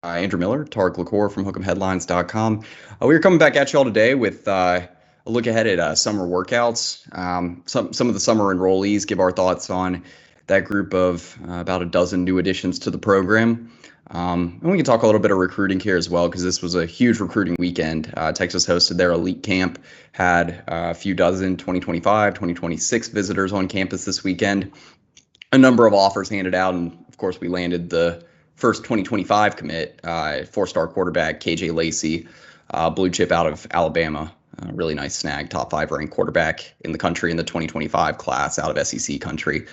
Andrew Miller, Tarik LaCour from Hook'emHeadlines.com. We are coming back at y'all today with a look ahead at summer workouts. Some of the summer enrollees, give our thoughts on that group of about a dozen new additions to the program. And we can talk a little bit of recruiting here as well, because this was a huge recruiting weekend. Texas hosted their elite camp, had a few dozen 2025, 2026 visitors on campus this weekend. A number of offers handed out, and of course we landed the first 2025 commit, four-star quarterback KJ Lacey, blue chip out of Alabama. Really nice snag, top 5 ranked quarterback in the country in the 2025 class out of SEC country.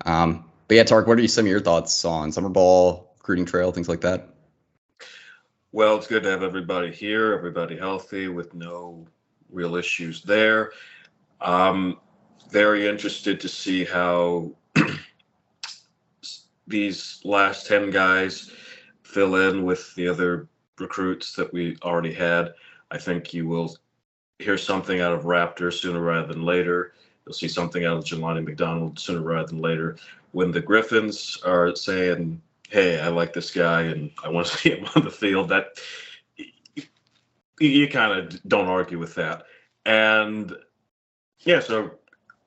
But yeah, Tark, what are some of your thoughts on summer ball, recruiting trail, things like that? Well, it's good to have everybody here, everybody healthy with no real issues there. Very interested to see how these last 10 guys fill in with the other recruits that we already had. I think you will hear something out of Raptor sooner rather than later. You'll see something out of Jelani McDonald sooner rather than later. When the Griffins are saying, hey, I like this guy and I want to see him on the field, that you kind of don't argue with that. And yeah, so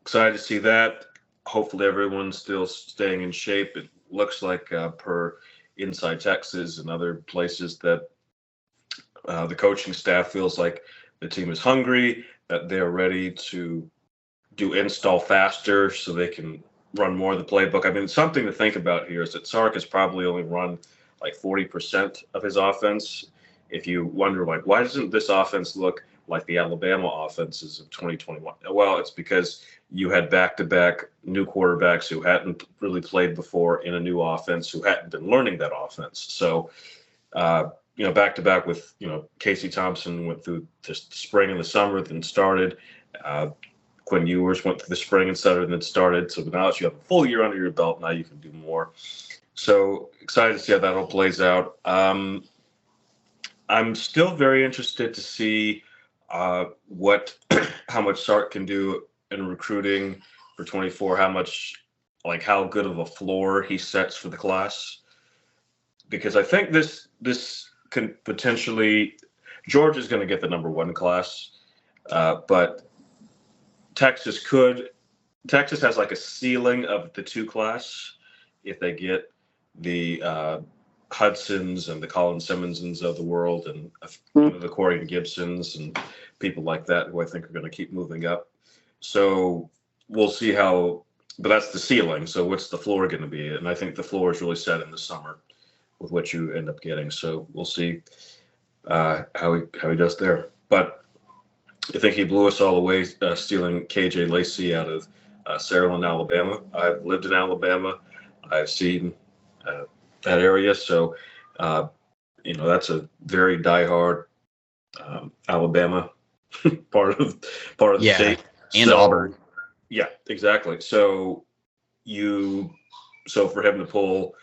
excited to see that. Hopefully everyone's still staying in shape. It looks like per Inside Texas and other places that the coaching staff feels like the team is hungry, that they're ready to do install faster so they can run more of the playbook. I mean, something to think about here is that Sark has probably only run like 40% of his offense. If you wonder, like, why doesn't this offense look like the Alabama offenses of 2021? Well, it's because you had back-to-back new quarterbacks who hadn't really played before in a new offense, who hadn't been learning that offense. So, back-to-back with, Casey Thompson went through the spring and the summer, then started. Quinn Ewers went through the spring and summer, then started. So now that you have a full year under your belt, now you can do more. So excited to see how that all plays out. I'm still very interested to see how much Sark can do in recruiting for 24, how good of a floor he sets for the class. Because I think this can potentially, Georgia is going to get the number 1 class, but Texas has like a ceiling of the 2 class if they get the Hudsons and the Colin Simmonsons of the world and the Corian Gibsons and people like that who I think are going to keep moving up. So we'll see but that's the ceiling. So what's the floor going to be? And I think the floor is really set in the summer with what you end up getting. So we'll see how he does there. But I think he blew us all away stealing KJ Lacey out of Saraland, Alabama. I've lived in Alabama. I've seen that area. So, that's a very diehard Alabama part of the state. And Auburn. Yeah, exactly. So for him to pull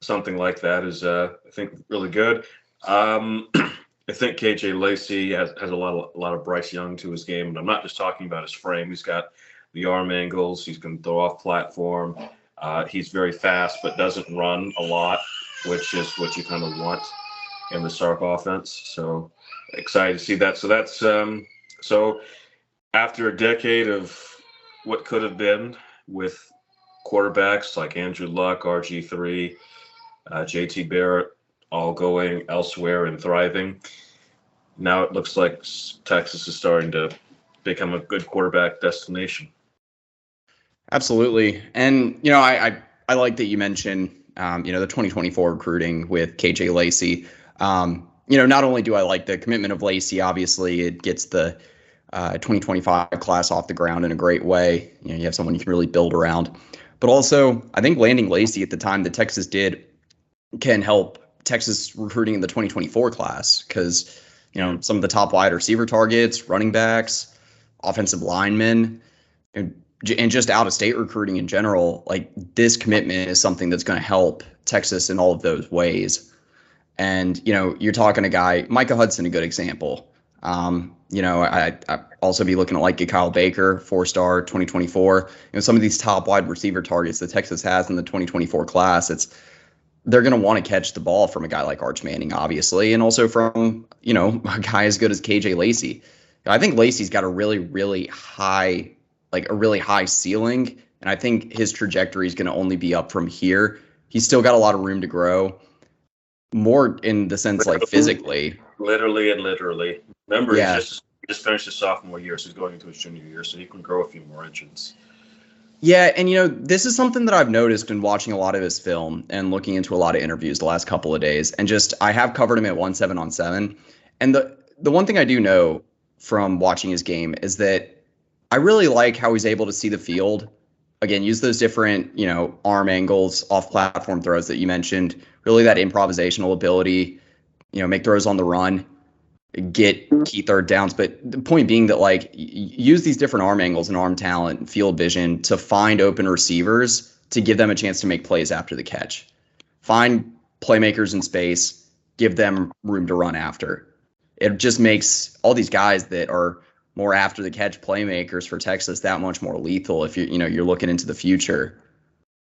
something like that is, I think, really good. I think KJ Lacey has a lot of Bryce Young to his game, and I'm not just talking about his frame. He's got the arm angles. He's going to throw off platform. He's very fast, but doesn't run a lot, which is what you kind of want in the Sark offense. So excited to see that. So that's so after a decade of what could have been with quarterbacks like Andrew Luck, RG3, JT Barrett, all going elsewhere and thriving. Now it looks like Texas is starting to become a good quarterback destination. Absolutely. And, I like that you mentioned, the 2024 recruiting with KJ Lacey. Not only do I like the commitment of Lacey, obviously it gets the 2025 class off the ground in a great way. You have someone you can really build around. But also, I think landing Lacey at the time that Texas did can help Texas recruiting in the 2024 class, because some of the top wide receiver targets, running backs, offensive linemen, and just out of state recruiting in general, like this commitment is something that's going to help Texas in all of those ways. And you're talking a guy, Micah Hudson, a good example. I also be looking at like Kyle Baker, 4-star 2024. Some of these top wide receiver targets that Texas has in the 2024 class, it's they're going to want to catch the ball from a guy like Arch Manning, obviously, and also from, a guy as good as KJ Lacey. I think Lacey's got a really high, like a really high ceiling, and I think his trajectory is going to only be up from here. He's still got a lot of room to grow, more in the sense like physically. Literally and literally. Remember, Yeah. he just finished his sophomore year, so he's going into his junior year, so he can grow a few more inches. Yeah, and this is something that I've noticed in watching a lot of his film and looking into a lot of interviews the last couple of days. And just I have covered him at 1-7-on-7. And the one thing I do know from watching his game is that I really like how he's able to see the field. Again, use those different, arm angles, off platform throws that you mentioned, really that improvisational ability, make throws on the run, get key third downs. But the point being that use these different arm angles and arm talent and field vision to find open receivers to give them a chance to make plays after the catch. Find playmakers in space, give them room to run after. It just makes all these guys that are more after the catch playmakers for Texas that much more lethal if you're looking into the future.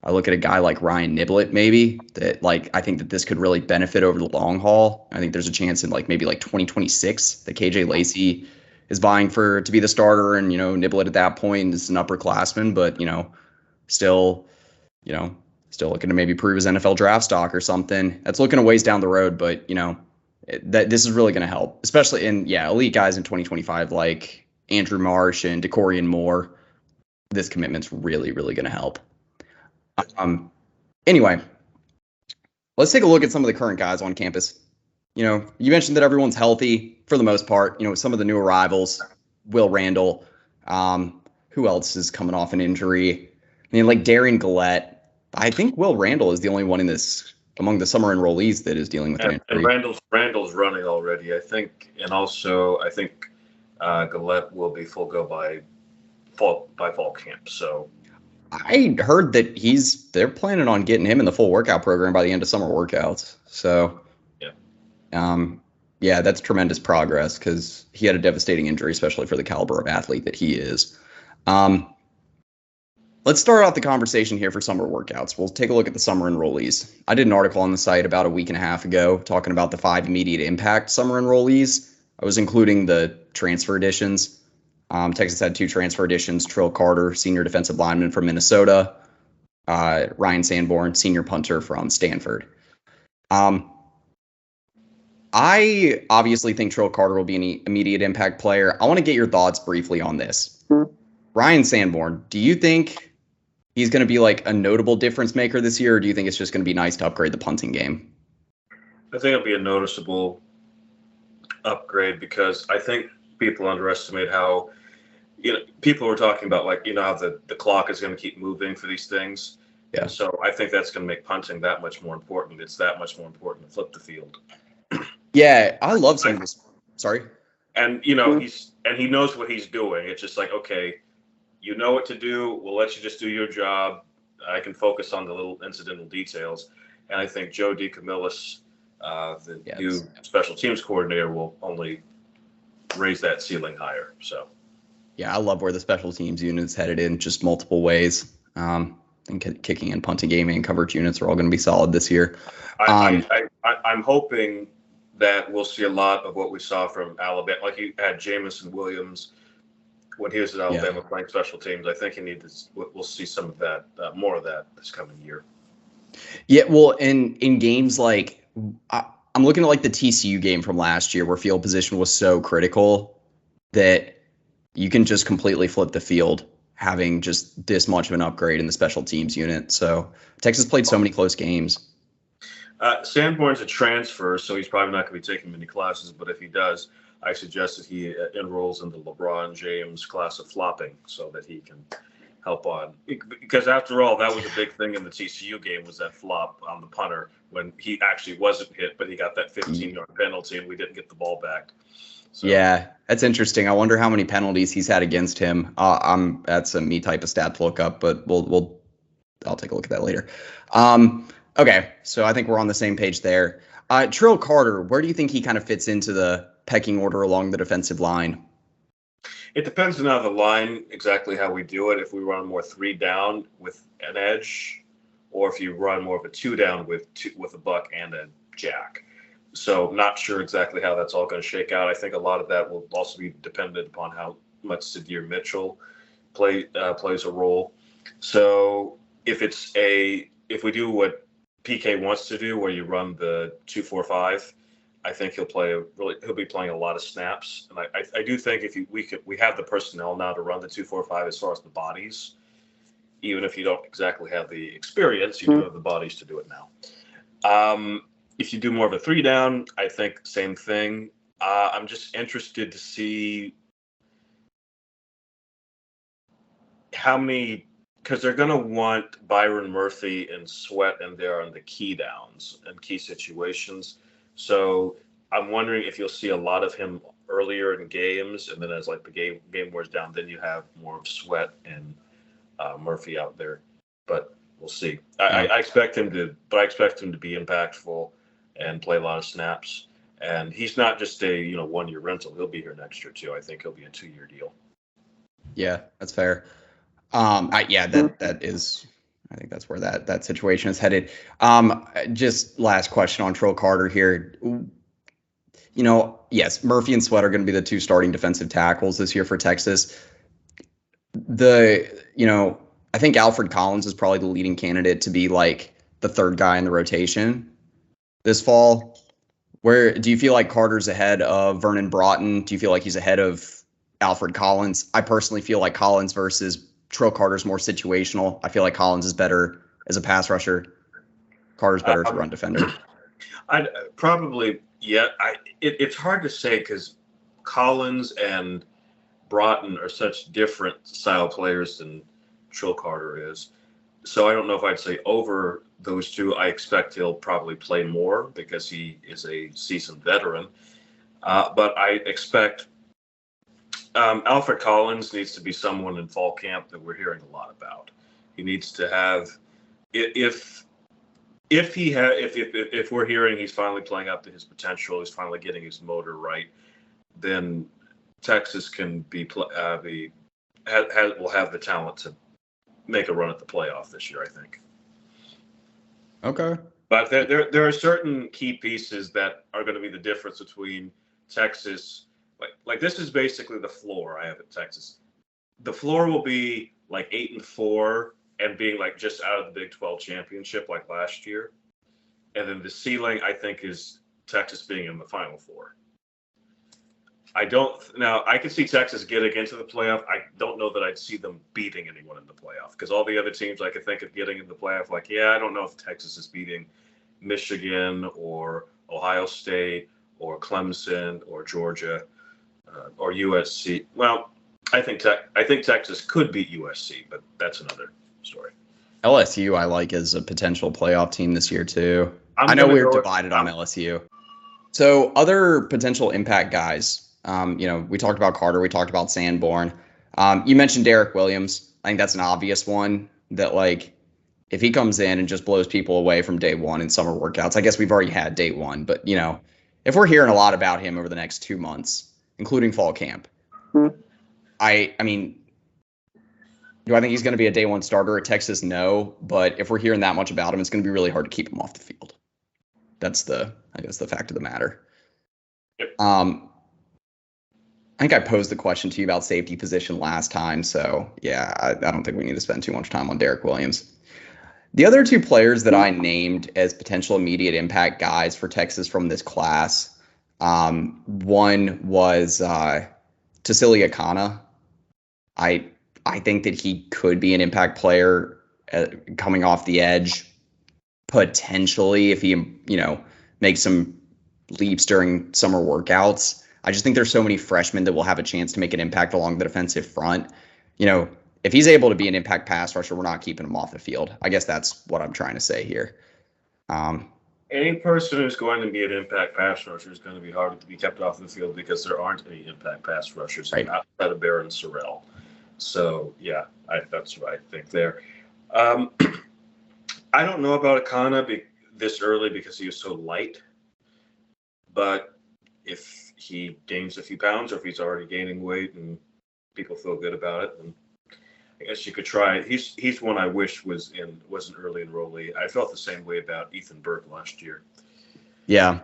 I look at a guy like Ryan Niblett, maybe, that I think that this could really benefit over the long haul. I think there's a chance in maybe 2026 that KJ Lacey is vying to be the starter, and Niblett at that point is an upperclassman, but still looking to maybe prove his NFL draft stock or something. That's looking a ways down the road, but that this is really going to help, especially in elite guys in 2025 like Andrew Marsh and DeCorian Moore. This commitment's really going to help. Anyway, let's take a look at some of the current guys on campus. You mentioned that everyone's healthy for the most part. Some of the new arrivals, Will Randall. Who else is coming off an injury? I mean, like Darian Gillette. I think Will Randall is the only one among the summer enrollees that is dealing with an injury. And Randall's running already, I think, and also I think Gillette will be full go by fall camp. So I heard that they're planning on getting him in the full workout program by the end of summer workouts. So that's tremendous progress because he had a devastating injury, especially for the caliber of athlete that he is. Let's start out the conversation here for summer workouts. We'll take a look at the summer enrollees. I did an article on the site about a week and a half ago talking about the 5 immediate impact summer enrollees. I was including the transfer additions. Texas had 2 transfer additions: Trill Carter, senior defensive lineman from Minnesota, Ryan Sanborn, senior punter from Stanford. I obviously think Trill Carter will be an immediate impact player. I want to get your thoughts briefly on this. Ryan Sanborn, do you think he's going to be a notable difference maker this year, or do you think it's just going to be nice to upgrade the punting game? I think it'll be a noticeable upgrade because I think people underestimate how people were talking about how the clock is going to keep moving for these things. Yeah. So I think that's going to make punting that much more important. It's that much more important to flip the field. Yeah, I love some of this. Sorry. And he knows what he's doing. It's just okay, you know what to do. We'll let you just do your job. I can focus on the little incidental details. And I think Joe DeCamillis, the new special teams coordinator, will only raise that ceiling higher. So. Yeah, I love where the special teams unit's headed in just multiple ways. And kicking and punting game and coverage units are all going to be solid this year. I'm hoping that we'll see a lot of what we saw from Alabama. Like you had Jamison Williams when he was at Alabama playing special teams. I think we'll see some of that, more of that this coming year. Yeah, well, in games I'm looking at the TCU game from last year where field position was so critical that you can just completely flip the field having just this much of an upgrade in the special teams unit. So Texas played so many close games. Sanborn's a transfer, so he's probably not going to be taking many classes. But if he does, I suggest that he enrolls in the LeBron James class of flopping so that he can help on. Because after all, that was a big thing in the TCU game, was that flop on the punter when he actually wasn't hit, but he got that 15-yard penalty and we didn't get the ball back. So. Yeah, that's interesting. I wonder how many penalties he's had against him. That's a me type of stat to look up, but I'll take a look at that later. Okay, so I think we're on the same page there. Trill Carter, where do you think he kind of fits into the pecking order along the defensive line? It depends on the line, exactly how we do it. If we run more 3 down with an edge, or if you run more of a 2-down with a buck and a jack. So not sure exactly how that's all going to shake out. I think a lot of that will also be dependent upon how much Sadir Mitchell plays a role. So if we do what PK wants to do, where you run the 2-4-5, I think he'll be playing a lot of snaps. And I do think if we have the personnel now to run the 2-4-5 as far as the bodies, even if you don't exactly have the experience, you do have the bodies to do it now. If you do more of a 3-down, I think same thing. I'm just interested to see how many, because they're going to want Byron Murphy and Sweat in there on the key downs and key situations. So I'm wondering if you'll see a lot of him earlier in games, and then as like the game wears down, then you have more of Sweat and Murphy out there. But we'll see. I expect him to be impactful and play a lot of snaps. And he's not just a 1-year rental. He'll be here next year too. I think he'll be a 2-year deal. Yeah, that's fair. That is. I think that's where that situation is headed. Just last question on Trill Carter here. Yes, Murphy and Sweat are going to be the 2 starting defensive tackles this year for Texas. I think Alfred Collins is probably the leading candidate to be like the 3rd guy in the rotation this fall. Where do you feel like Carter's ahead of Vernon Broughton? Do you feel like he's ahead of Alfred Collins? I personally feel like Collins versus Trill Carter's more situational. I feel like Collins is better as a pass rusher. Carter's better as a run defender. I'd probably, yeah. It's hard to say because Collins and Broughton are such different style players than Trill Carter is. So I don't know if I'd say over those two. I expect he'll probably play more because he is a seasoned veteran. But I expect Alfred Collins needs to be someone in fall camp that we're hearing a lot about. He needs to have, if we're hearing he's finally playing up to his potential, he's finally getting his motor right, then Texas can will have the talent to make a run at the playoff this year, I think. Okay. But there are certain key pieces that are going to be the difference between Texas. Like this is basically the floor I have at Texas. The floor will be like 8-4 and being like just out of the Big 12 championship like last year. And then the ceiling, I think, is Texas being in the Final Four. I can see Texas getting into the playoff. I don't know that I'd see them beating anyone in the playoff because all the other teams I could think of getting in the playoff, I don't know if Texas is beating Michigan or Ohio State or Clemson or Georgia or USC. Well, I think Texas could beat USC, but that's another story. LSU I like as a potential playoff team this year too. I know we're divided on LSU. So other potential impact guys. We talked about Carter. We talked about Sanborn. You mentioned Derek Williams. I think that's an obvious one that, like, if he comes in and just blows people away from day one in summer workouts, I guess we've already had day one. But, if we're hearing a lot about him over the next 2 months, including fall camp, I mean, do I think he's going to be a day one starter at Texas? No. But if we're hearing that much about him, it's going to be really hard to keep him off the field. That's the fact of the matter. Yep. I think I posed the question to you about safety position last time. So, yeah, I don't think we need to spend too much time on Derek Williams. The other 2 players that I named as potential immediate impact guys for Texas from this class, one was Tassili Akana. I think that he could be an impact player coming off the edge, potentially, if he, makes some leaps during summer workouts. I just think there's so many freshmen that will have a chance to make an impact along the defensive front. If he's able to be an impact pass rusher, we're not keeping him off the field. I guess that's what I'm trying to say here. Any person who's going to be an impact pass rusher is going to be hard to be kept off the field because there aren't any impact pass rushers outside of Baron Sorrell. So, yeah, that's what I think there. I don't know about Akana this early because he was so light. But if he gains a few pounds or if he's already gaining weight and people feel good about it, then I guess you could try it. He's one I wish was an early enrollee. I felt the same way about Ethan Burke last year. Yeah,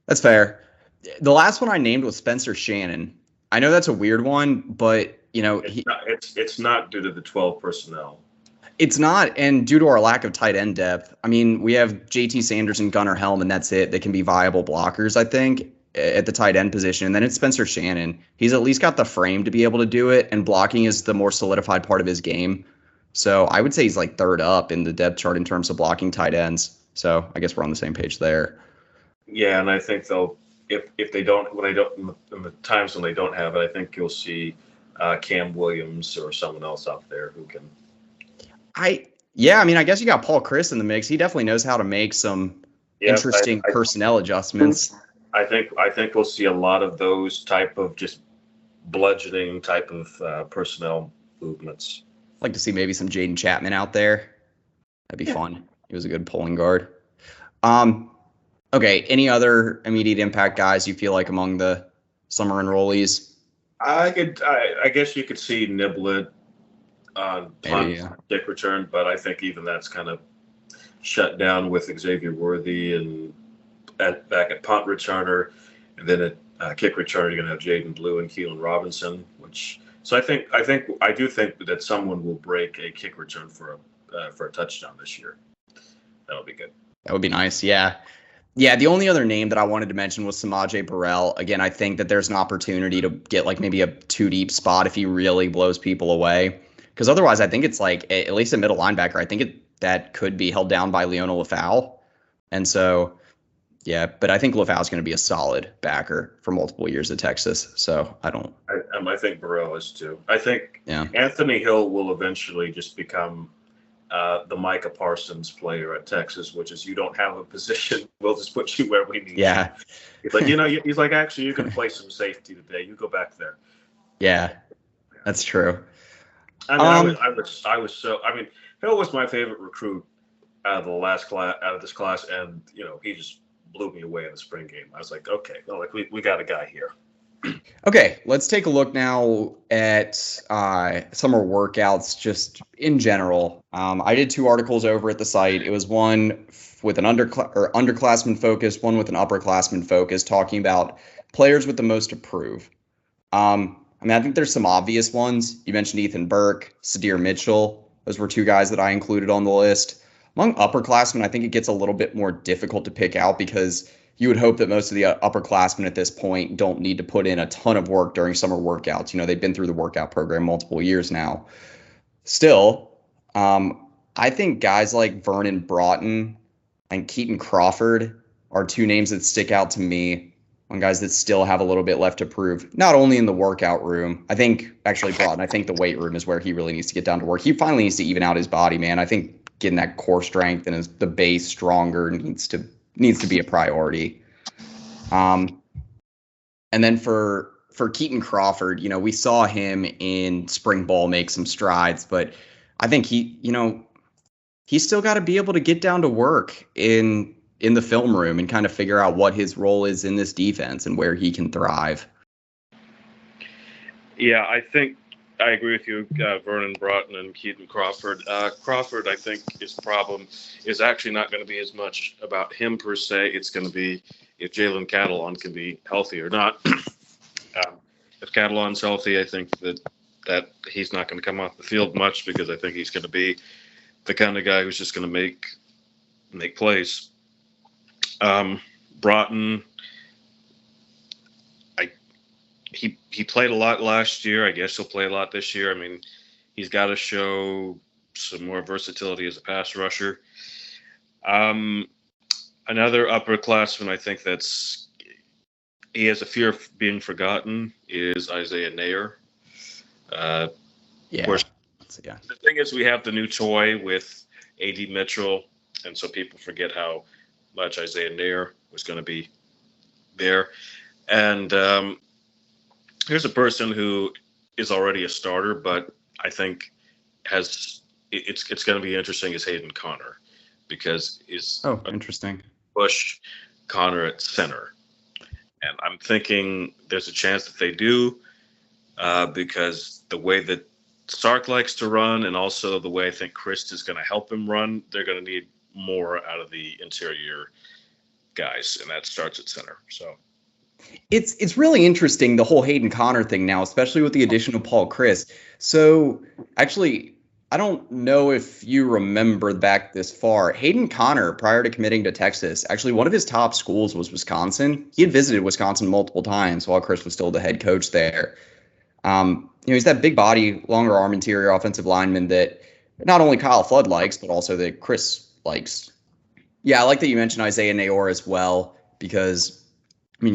that's fair. The last one I named was Spencer Shannon. I know that's a weird one, but It's not due to the 12 personnel. It's not, and due to our lack of tight end depth. I mean, we have JT Sanders and Gunnar Helm, and that's it. They can be viable blockers, I think, at the tight end position. And then it's Spencer Shannon. He's at least got the frame to be able to do it, and blocking is the more solidified part of his game. So I would say he's like third up in the depth chart in terms of blocking tight ends. So I guess we're on the same page there. Yeah, and I think they'll if they don't in the times when they don't have it, I think you'll see Cam Williams or someone else out there who can. I mean, I guess you got Paul Chris in the mix. He definitely knows how to make some interesting personnel adjustments. I think we'll see a lot of those type of just bludgeoning type of personnel movements. I'd like to see maybe some Jaden Chapman out there. That'd be fun. He was a good pulling guard. Okay, any other immediate impact guys you feel like among the summer enrollees? I guess you could see Niblett on punt kick return, but I think even that's kind of shut down with Xavier Worthy and back at punt returner, and then at kick returner you're gonna have Jaden Blue and Keelan Robinson. I do think that someone will break a kick return for a touchdown this year. That'll be good. That would be nice. Yeah. Yeah, the only other name that I wanted to mention was Samaje Burrell. Again, I think that there's an opportunity to get like maybe a 2-deep spot if he really blows people away. Because otherwise, I think it's like, at least a middle linebacker, I think that could be held down by Leona Lafau. And so, yeah, but I think Lafau's going to be a solid backer for multiple years at Texas. So I think Burrell is too. I think Anthony Hill will eventually just become the Micah Parsons player at Texas, which is you don't have a position, we'll just put you where we need you. He's like, he's like, actually, you can play some safety today. You go back there. Yeah, that's true. I mean, I mean, Hill was my favorite recruit out of this class, and he just blew me away in the spring game. I was like, okay, we got a guy here. Okay, let's take a look now at summer workouts just in general. I did 2 articles over at the site. It was one with an underclassmen focus, one with an upperclassmen focus, talking about players with the most to prove. I mean, I think there's some obvious ones. You mentioned Ethan Burke, Sadir Mitchell. Those were 2 guys that I included on the list. Among upperclassmen, I think it gets a little bit more difficult to pick out because you would hope that most of the upperclassmen at this point don't need to put in a ton of work during summer workouts. They've been through the workout program multiple years now. Still, I think guys like Vernon Broughton and Keaton Crawford are 2 names that stick out to me on guys that still have a little bit left to prove, not only in the workout room. I think actually Broughton, I think the weight room is where he really needs to get down to work. He finally needs to even out his body, man. I think getting that core strength and the base stronger needs to be a priority. And then for Keaton Crawford, we saw him in spring ball make some strides, but I think he's still got to be able to get down to work in the film room and kind of figure out what his role is in this defense and where he can thrive. Yeah, I think I agree with you, Vernon Broughton and Keaton Crawford. Crawford, I think his problem is actually not going to be as much about him per se. It's going to be if Jalen Catalon can be healthy or not. If Catalon's healthy, I think that he's not going to come off the field much because I think he's going to be the kind of guy who's just going to make plays. Broughton, he played a lot last year. I guess he'll play a lot this year. I mean, he's got to show some more versatility as a pass rusher. Another upperclassman, I think he has a fear of being forgotten, is Isaiah Nair. The thing is, we have the new toy with A.D. Mitchell, and so people forget how much Isaiah Nair was going to be there. And here's a person who is already a starter, but I think it's going to be interesting is Hayden Connor, because interesting. Push Connor at center. And I'm thinking there's a chance that they do, because the way that Sark likes to run, and also the way I think Chris is going to help him run, they're going to need more out of the interior guys, and that starts at center. So it's really interesting, the whole Hayden Connor thing now, especially with the addition of Paul Chris. So actually, I don't know if you remember back this far. Hayden Connor, prior to committing to Texas, actually one of his top schools was Wisconsin. He had visited Wisconsin multiple times while Chris was still the head coach there. He's that big body, longer arm interior offensive lineman that not only Kyle Flood likes, but also that Chris likes. Yeah, I like that you mentioned Isaiah Nayor as well, because,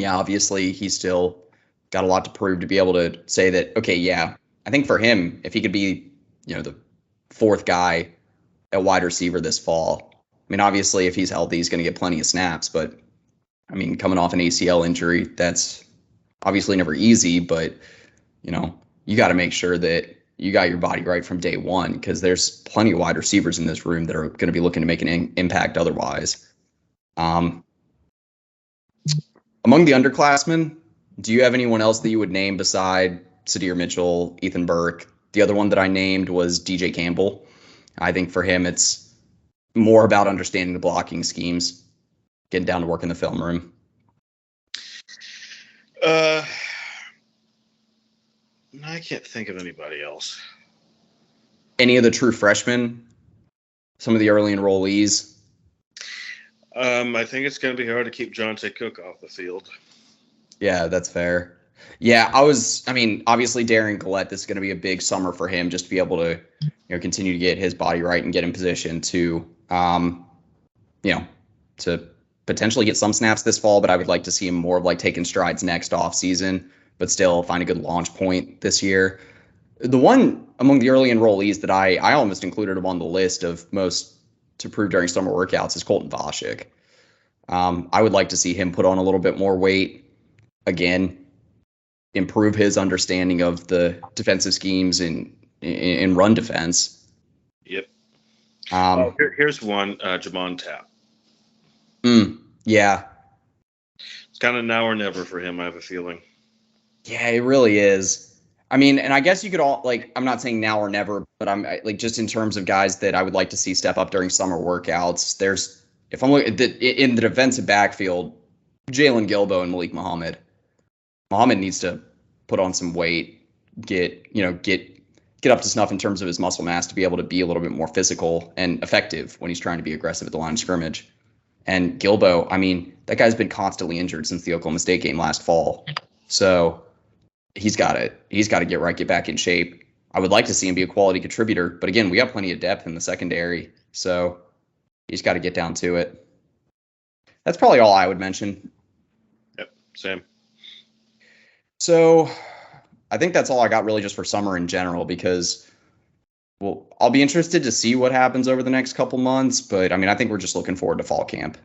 obviously he's still got a lot to prove to be able to say that, okay, yeah, I think for him, if he could be, the fourth guy at wide receiver this fall, obviously if he's healthy, he's going to get plenty of snaps, but, coming off an ACL injury, that's obviously never easy, but, you got to make sure that you got your body right from day one, because there's plenty of wide receivers in this room that are going to be looking to make an impact otherwise. Among the underclassmen, do you have anyone else that you would name beside Sadir Mitchell, Ethan Burke? The other one that I named was DJ Campbell. I think for him, it's more about understanding the blocking schemes, getting down to work in the film room. I can't think of anybody else. Any of the true freshmen? Some of the early enrollees? I think it's going to be hard to keep Jonte Cook off the field. Yeah, that's fair. Yeah, obviously Darian Gillette, this is going to be a big summer for him, just to be able to, continue to get his body right and get in position to, to potentially get some snaps this fall, but I would like to see him more of like taking strides next off season, but still find a good launch point this year. The one among the early enrollees that I almost included him on the list of most to prove during summer workouts is Colton Voshik. I would like to see him put on a little bit more weight, again, improve his understanding of the defensive schemes in run defense. Yep. Here's one, Jamon Tapp. Yeah. It's kind of now or never for him, I have a feeling. Yeah, it really is. And I guess you could all, I'm not saying now or never, but I'm just in terms of guys that I would like to see step up during summer workouts. If I'm looking in the defensive backfield, Jalen Gilbo and Malik Muhammad. Muhammad needs to put on some weight, get up to snuff in terms of his muscle mass to be able to be a little bit more physical and effective when he's trying to be aggressive at the line of scrimmage. And Gilbo, that guy's been constantly injured since the Oklahoma State game last fall. So he's got to get back in shape. I would like to see him be a quality contributor, but again, we have plenty of depth in the secondary, so he's got to get down to it. That's probably all I would mention. Yep, same. So I think that's all I got really just for summer in general, because I'll be interested to see what happens over the next couple months, but I think we're just looking forward to fall camp.